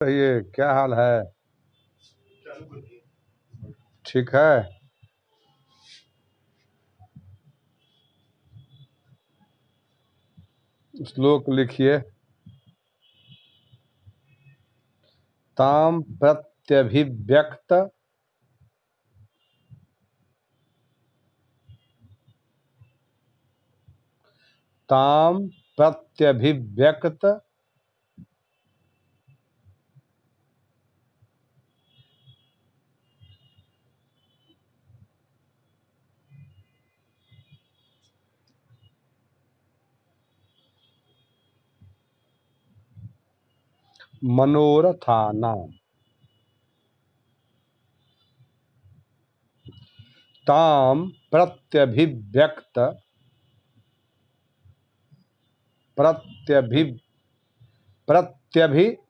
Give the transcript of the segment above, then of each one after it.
ये क्या हाल है? ठीक है। श्लोक लिखिए। ताम प्रत्यभिव्यक्त ताम प्रत्यभिव्यक्त मनोरथानाम ताम प्रत्यभिव्यक्त प्रत्यभि प्रत्यभिव्यक्त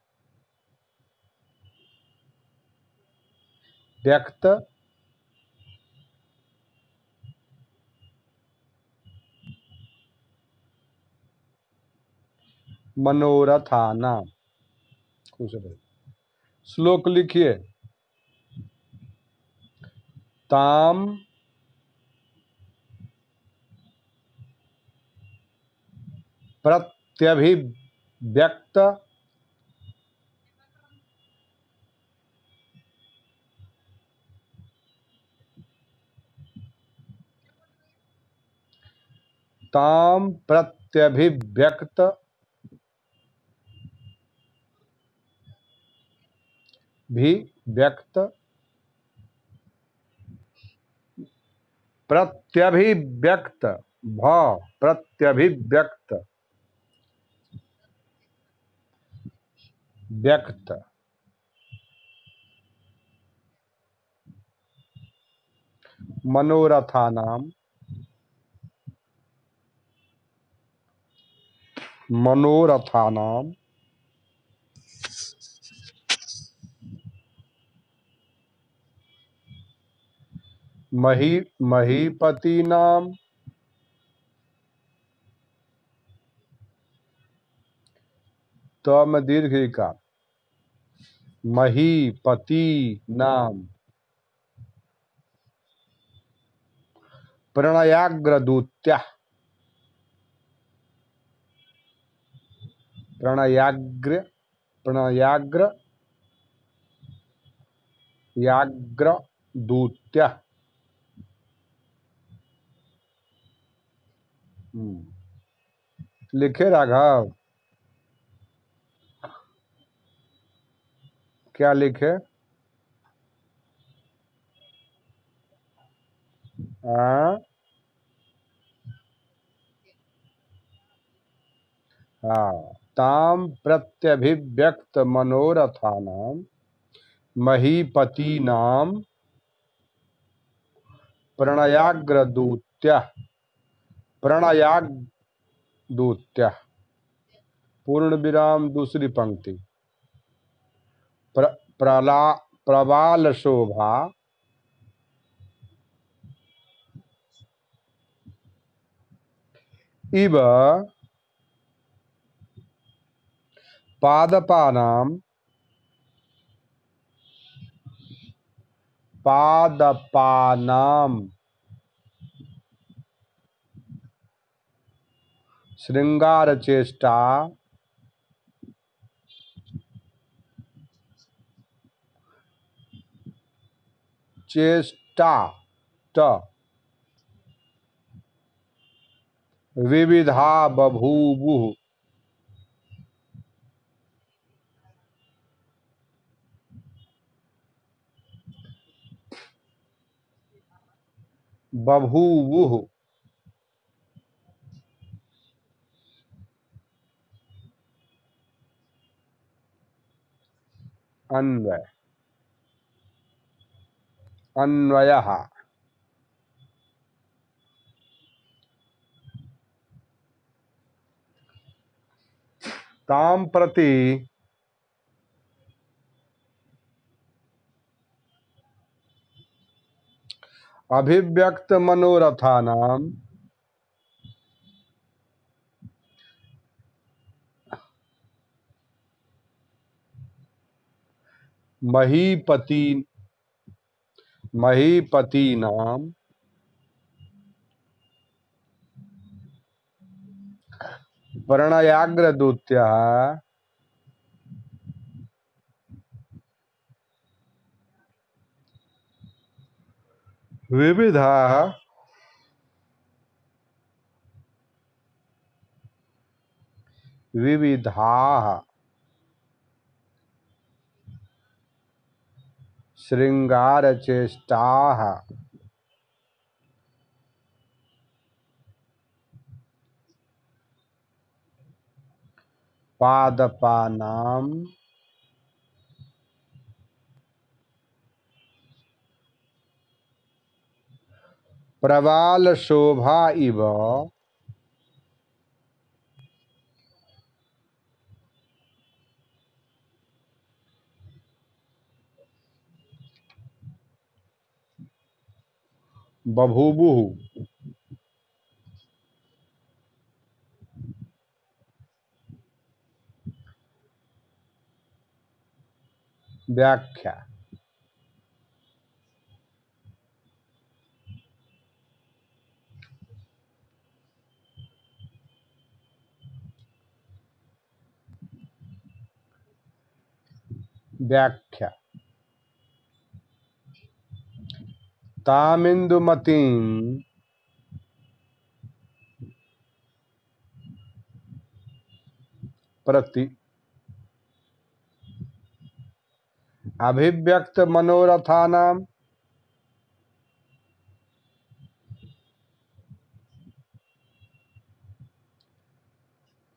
मनोरथानाम। खुश रहे। श्लोक लिखिए। ताम प्रत्यभिव्यक्त ताम प्रत्यभिव्यक्त भी व्यक्त प्रत्यभिव्यक्त भ प्रत्यभिव्यक्त व्यक्त मनोरथानाम मनोरथानाम महीपतीनाम तम दीर्घ का महीपति नाम प्रणयाग्रदूत्या प्रणयाग्र याग्रदूत्या। लिखे राघव। क्या लिखे? हाँ ताम प्रत्यभिव्यक्त मनोरथानाम महीपतीनाम प्रणयाग्रदूत्या प्रणयाग्रदूत्या पूर्ण विराम दूसरी पंक्ति प्रबाल शोभा इव पादपानाम श्रृंगार चेष्टा विविधा बभूवुः बभूवुः अन्वय अन्वयः ताम प्रति अभिव्यक्त मनोरथानाम महीपति महीपतीनां प्रणयाग्रदूत्यः विविधाः विविधाः शृंगारचेष्टाः पादपानां प्रवालशोभा इव बभूवुः। व्याख्या। व्याख्या। तामिन्दुमतीं प्रति अभिव्यक्त मनोरथानां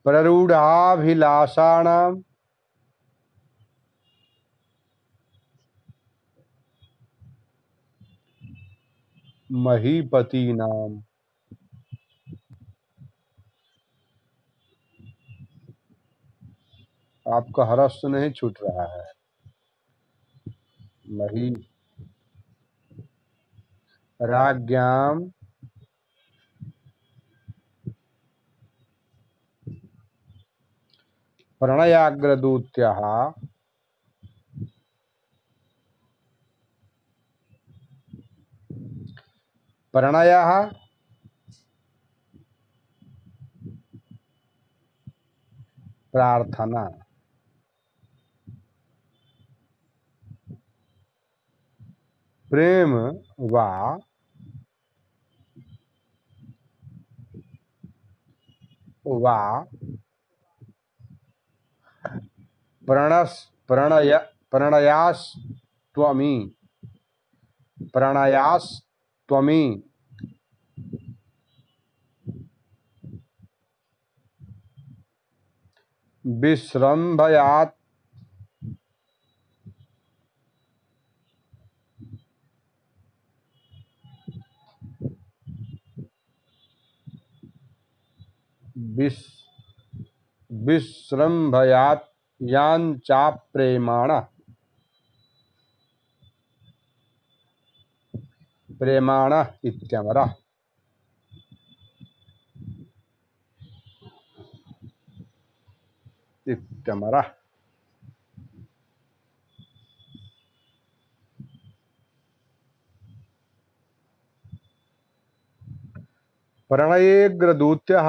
प्ररूढ़ाभिलाषाणां महीपतीनां आपका हरस तो नहीं छूट रहा है। मही राज्ञां प्रणयाग्रदूत्यः प्रणयः प्रार्थना प्रेम वा वा प्रणय प्रणयास्त्वमी प्रणयास्त्वमी विस्रम्भयात् विस्रम्भयात् याञ्चाप्रेमाणः प्रेमाणः इत्यमरः। इत्यमरः। प्रणयेऽग्रदूत्यः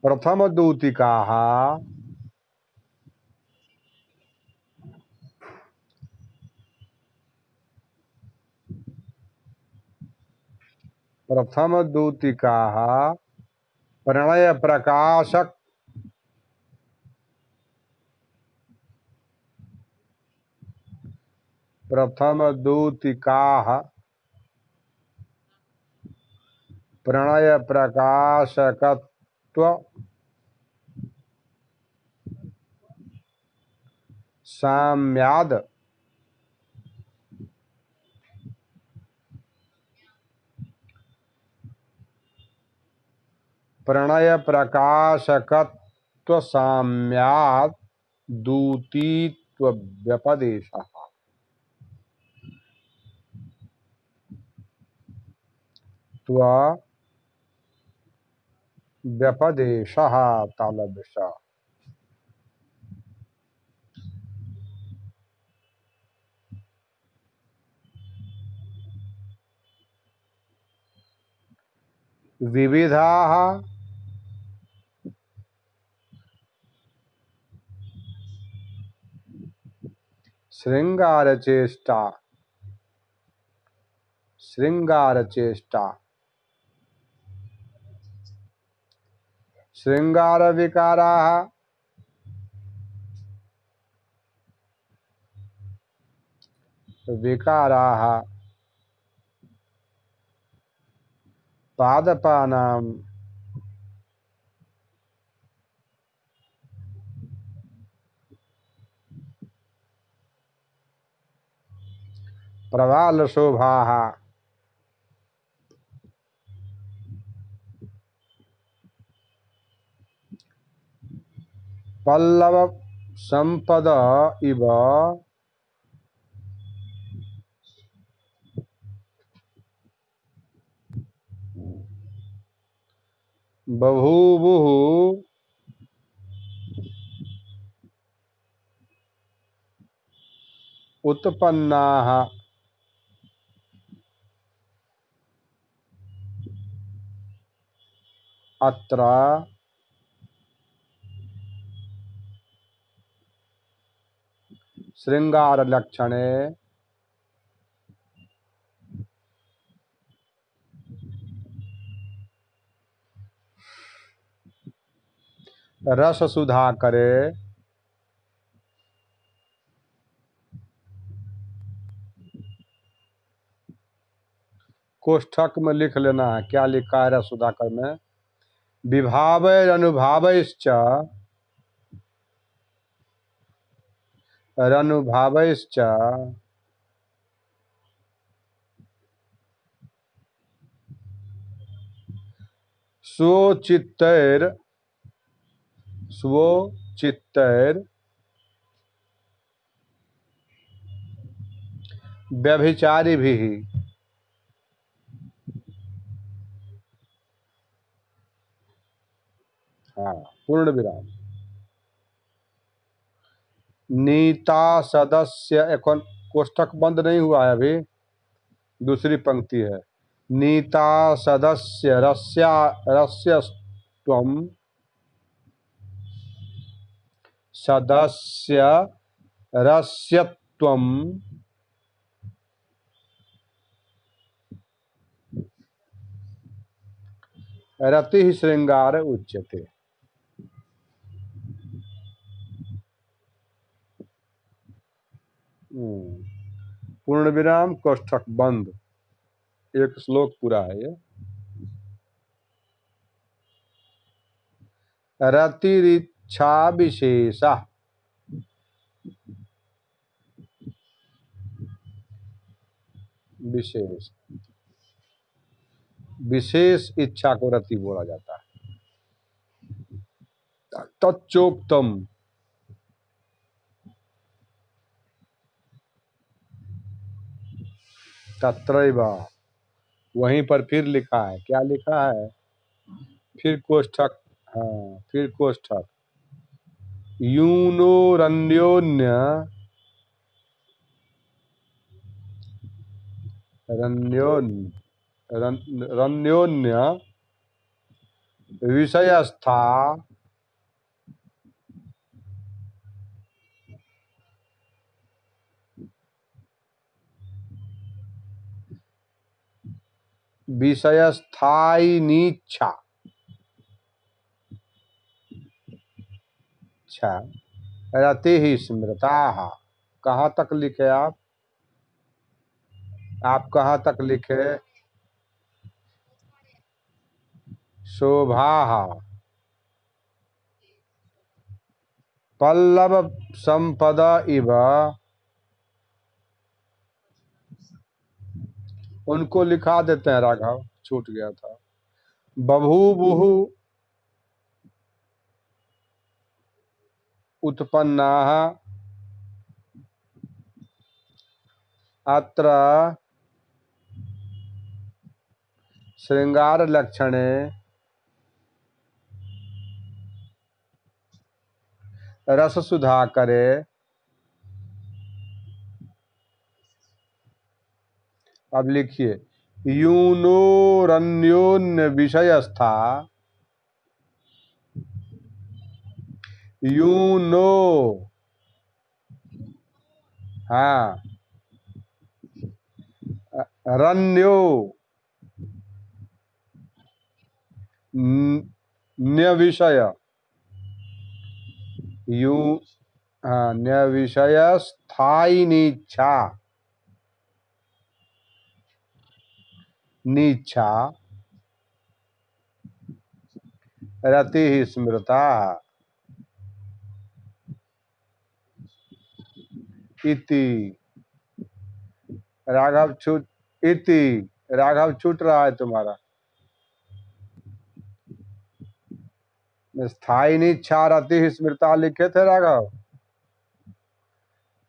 प्रथमदूतिकाः प्रथमदूतिकाः प्रणयप्रकाशक प्रथमदूतिकाः प्रणयप्रकाशकत्व साम्याद् प्रणयप्रकाशकत्वसाम्यात् दूतीत्वव्यपदेशः। त्व व्यपदेशः तालव्यश। विविधाः शृंगारचेष्टा शृंगारचेष्टा शृंगारविकाराः विकाराः पादपानां प्रवालशोभाः पल्लव संपद इव बभूवुः उत्पन्नाः अत्र शृंगारलक्षणे रससुधाकरे कोष्ठक में लिख लेना है क्या लिखा है रससुधाकर में। विभावैरनुभावैश्च रनुभावैश्च स्वचित्तैर स्वचित्तैर व्यभिचारिभिः। हाँ, पूर्ण विराम। नीता सदस्य एकोन कोष्ठक बंद नहीं हुआ है अभी, दूसरी पंक्ति है। नीता सदस्य रस्या रस्यस्त्वं सदस्य रस्यत्वं रतिः श्रृंगार उच्यते। पूर्ण विराम कोष्ठक बंद। एक श्लोक पूरा है ये। रतिरिच्छा विशेषा विशेष विशेष इच्छा को रति बोला जाता है। तच्चोक्तम तत्रैव, वहीं पर फिर लिखा है, क्या लिखा है, फिर कोष्ठक। हाँ, फिर कोष्ठक। यूनोरन्योन्य रन्योन्य रन्योन्य विषयस्था विषयस्थायिनीच्छा अच्छा रति ही स्मृता। कहाँ तक लिखे आप कहाँ तक लिखे। शोभा पल्लव संपद इव, उनको लिखा देते हैं राघव, छूट गया था। बभूवुः उत्पन्नाः अत्र श्रृंगार लक्षणे रस सुधा करे। अब लिखिए, यूनोरन्योन्य विषयस्था, यूनो, हाँ, रन्यो, न्य विषय, यू, हाँ, न्य विषय स्थायी नीच्छा, नीच्छा रति स्मृता इति। राघव छूट, इति, राघव छूट रहा है तुम्हारा। स्थायी नीच्छा रति स्मृता लिखे थे राघव।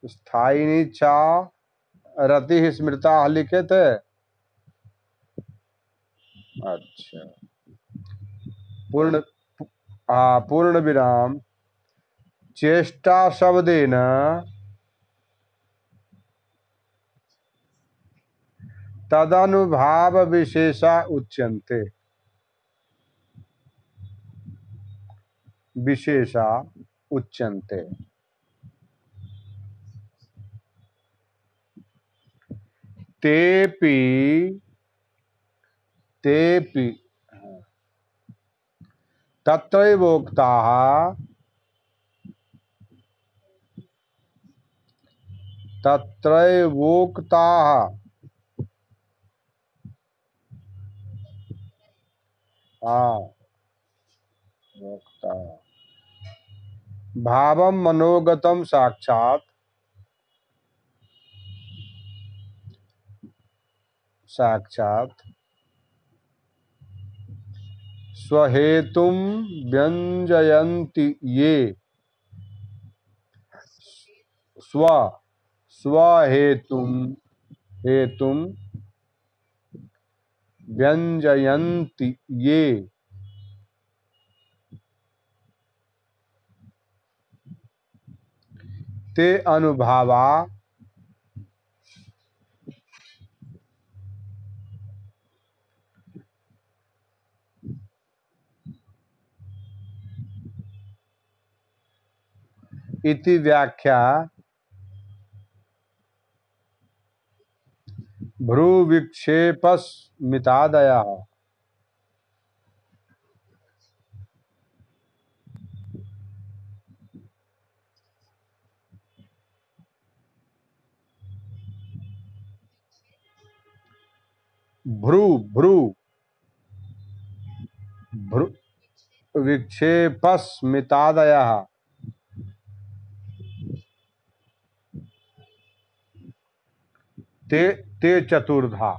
स्थायी नीच्छा रति स्मृता लिखे थे। अच्छा, पूर्ण, पूर्ण विराम चेष्टा शब्देन तदनुभाव विशेषा उच्यन्ते। विशेषा उच्यन्ते। तेपि, तेपि तत्रैवोक्ताः तत्रैवोक्ताः भावं मनोगतं साक्षात्, साक्षात् स्वहेतुं व्यञ्जयन्ति ये। स्व, स्वहेतुं, हेतुं व्यञ्जयन्ति ये। ते अनुभवा इति व्याख्या भ्रूविक्षेपस्मितादयः। भ्रू, भ्रू, भ्रू विक्षेपस्मितादयः। ते, ते चतुर्धा,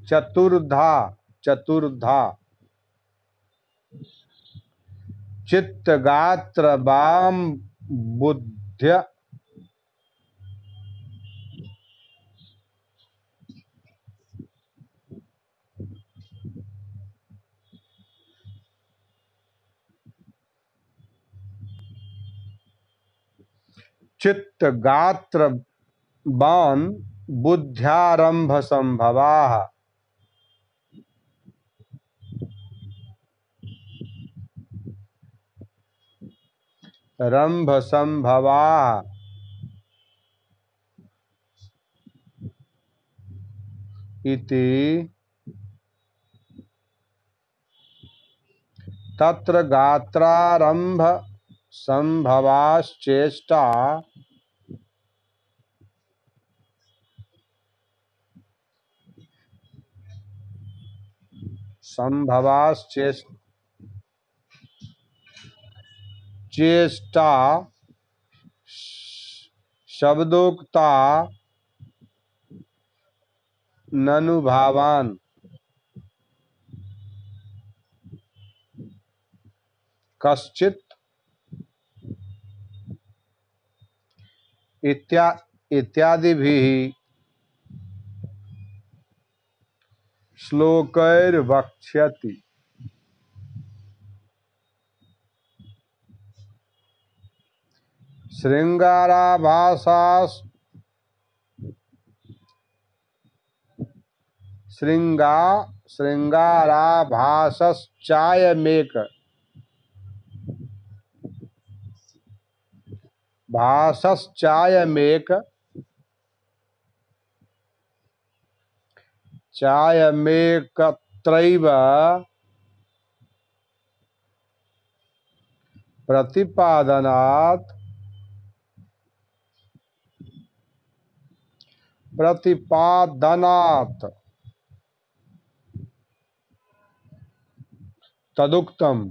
चतुर्धा, चतुर्धा चित्तगात्र वाम बुद्ध्य, चित्तगात्र बान बुद्ध्यारंभ संभवाः। रंभ संभवाः इति तत्र गात्रारंभ संभवाश्चेष्टा चेष्टा शब्दोक्ता ननु भावान। कश्चित् इत्यादि भी श्लोकैर्वक्ष्यति। श्रृंगाराभासास श्रृंगाराभासश्चायमेक भासश्चायमेक चायमेकत्रैव प्रतिपादनात् तदुक्तम्।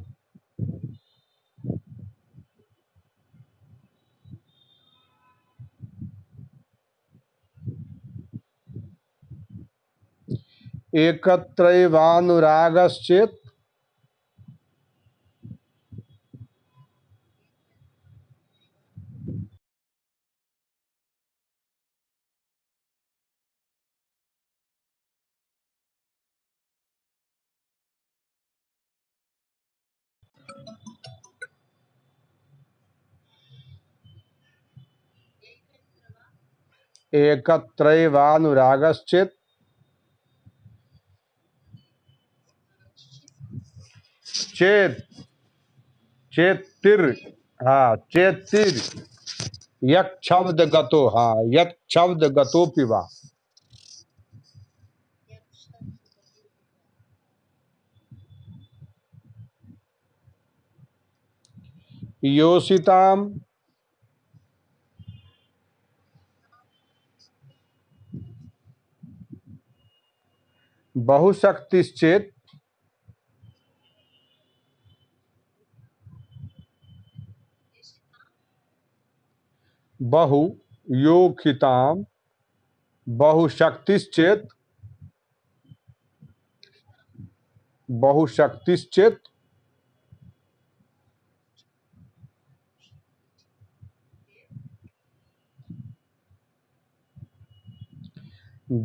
एकत्रैवानुरागश्चेत् एकत्रैवानुरागश्चेत् चेत चेत्तिर हाँ चेत्तिर यत् शब्द गतो हाँ यत् शब्द गतो पिवा योषिताम बहुशक्तिश्चेत बहु योखिताम बहुशक्तिश्चेत बहुशक्तिश्चेत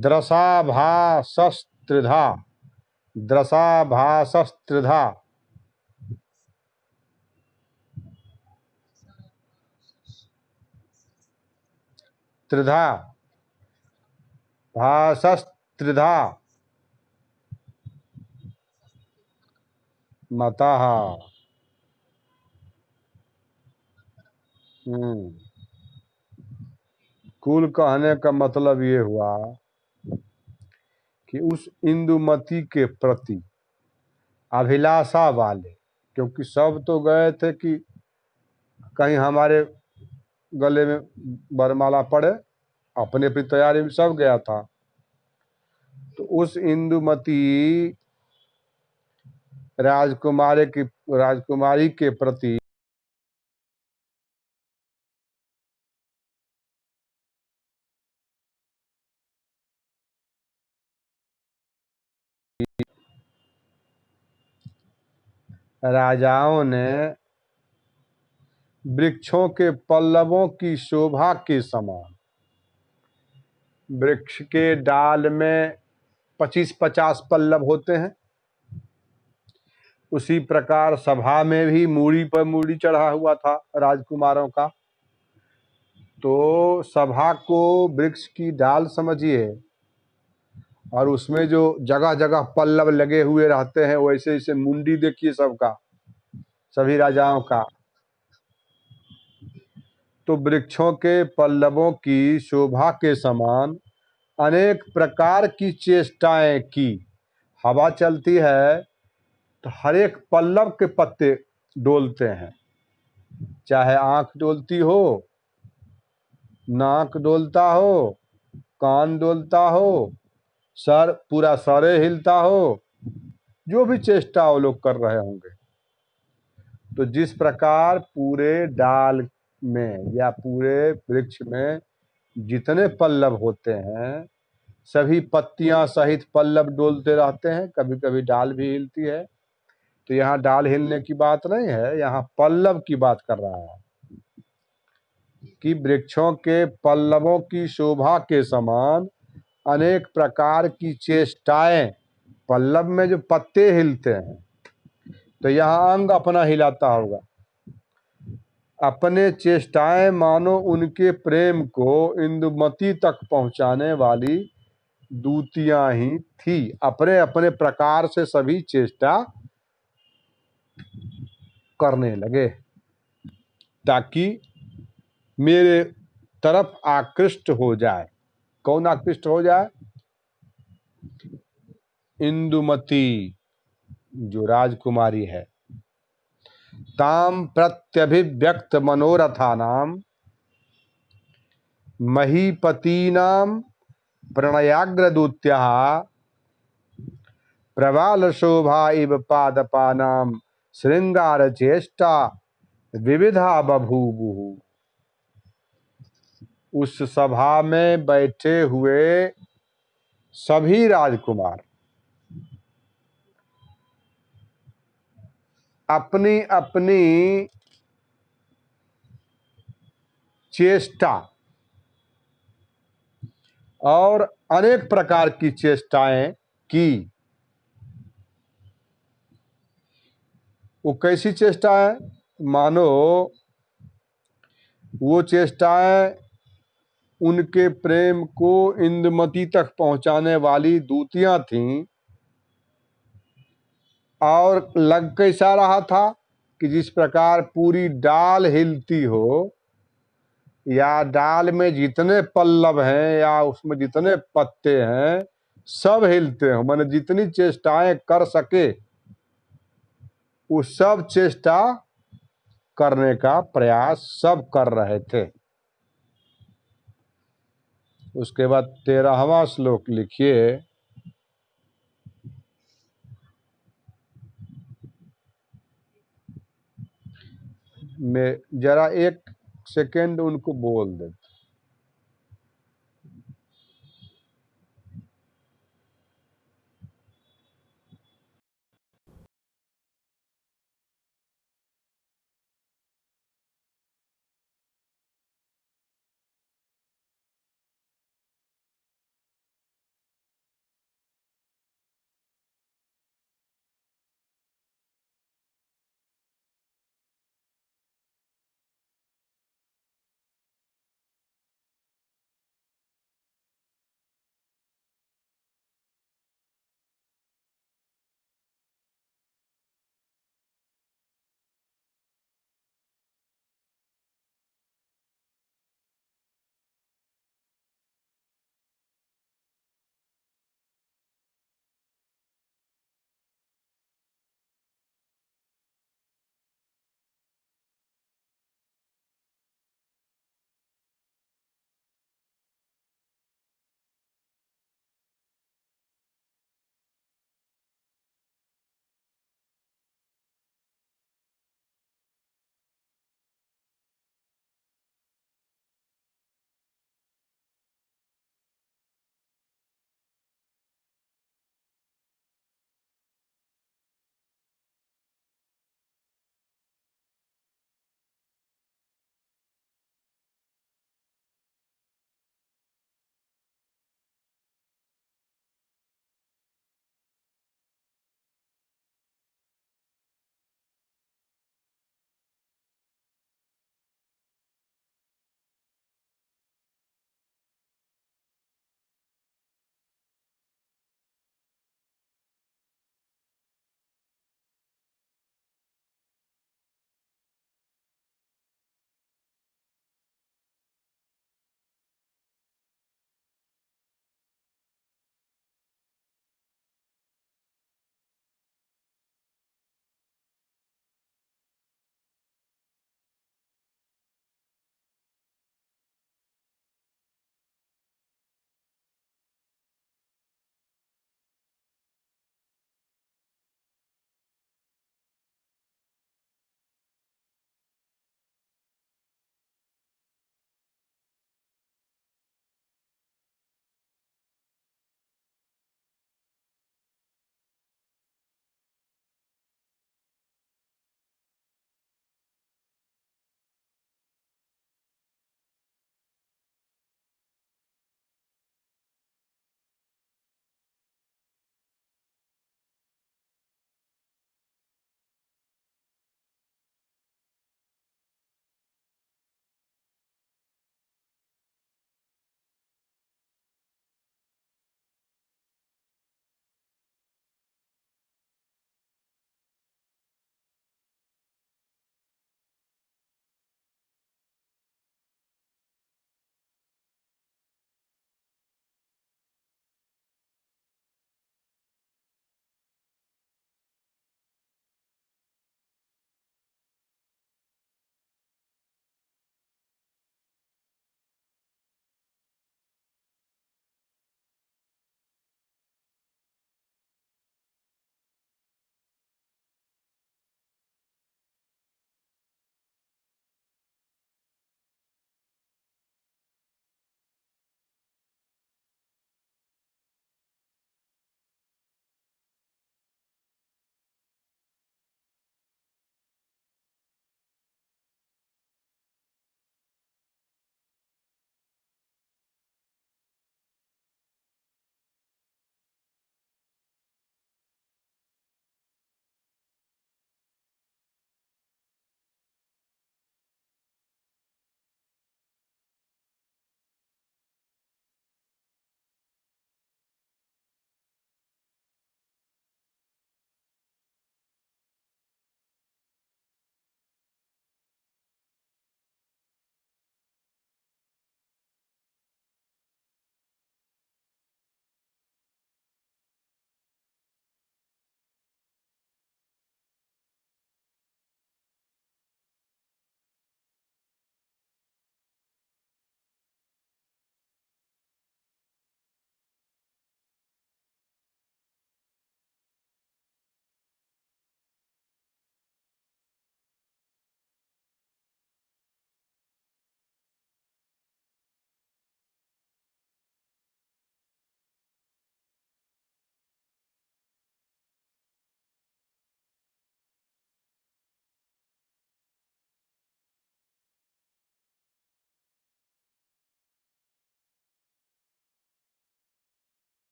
द्रसाभासस्त्रिधा द्रसाभासस्त्रिधा त्रिधा भासस्त्रिधा मतः। कुल कहने का मतलब ये हुआ कि उस इंदुमती के प्रति अभिलाषा वाले, क्योंकि सब तो गए थे कि कहीं हमारे गले में वरमाला पड़े, अपने अपनी तैयारी में सब गया था। तो उस इंदुमती राजकुमारी के प्रति राजाओं ने वृक्षों के पल्लवों की शोभा के समान, वृक्ष के डाल में 25-50 पल्लव होते हैं, उसी प्रकार सभा में भी मूड़ी पर मूड़ी चढ़ा हुआ था राजकुमारों का। तो सभा को वृक्ष की डाल समझिए, और उसमें जो जगह जगह पल्लव लगे हुए रहते हैं, वैसे ऐसे मुंडी देखिए सबका, सभी राजाओं का। तो वृक्षों के पल्लवों की शोभा के समान अनेक प्रकार की चेष्टाएं की। हवा चलती है तो हर एक पल्लव के पत्ते डोलते हैं, चाहे आंख डोलती हो, नाक डोलता हो, कान डोलता हो, सर पूरा सरे हिलता हो, जो भी चेष्टा वो लोग कर रहे होंगे। तो जिस प्रकार पूरे डाल में या पूरे वृक्ष में जितने पल्लव होते हैं, सभी पत्तियां सहित पल्लव डोलते रहते हैं, कभी कभी डाल भी हिलती है। तो यहाँ डाल हिलने की बात नहीं है, यहाँ पल्लव की बात कर रहा है कि वृक्षों के पल्लवों की शोभा के समान अनेक प्रकार की चेष्टाएं, पल्लव में जो पत्ते हिलते हैं, तो यहाँ अंग अपना हिलाता होगा। अपने चेष्टाएं मानो उनके प्रेम को इंदुमती तक पहुंचाने वाली दूतियां ही थी। अपने अपने प्रकार से सभी चेष्टा करने लगे ताकि मेरे तरफ आकृष्ट हो जाए। कौन आकृष्ट हो जाए? इंदुमती, जो राजकुमारी है। ताम प्रत्यभिव्यक्त मनोरथानाम महीपतीनाम प्रणयाग्रदूत्याः प्रवाल शोभा इव पादपानाम श्रृंगार चेष्टा विविधा बभूवुः। उस सभा में बैठे हुए सभी राजकुमार अपनी अपनी चेष्टा और अनेक प्रकार की चेष्टाएं की। वो कैसी चेष्टा है? मानो वो चेष्टाएं उनके प्रेम को इंदुमती तक पहुंचाने वाली दूतियां थीं। और लग कैसा रहा था कि जिस प्रकार पूरी डाल हिलती हो, या डाल में जितने पल्लव हैं या उसमें जितने पत्ते हैं सब हिलते हो, माने जितनी चेष्टाएं कर सके वो सब चेष्टा करने का प्रयास सब कर रहे थे। उसके बाद 13वां श्लोक लिखिए। मैं जरा एक सेकेंड उनको बोल दे।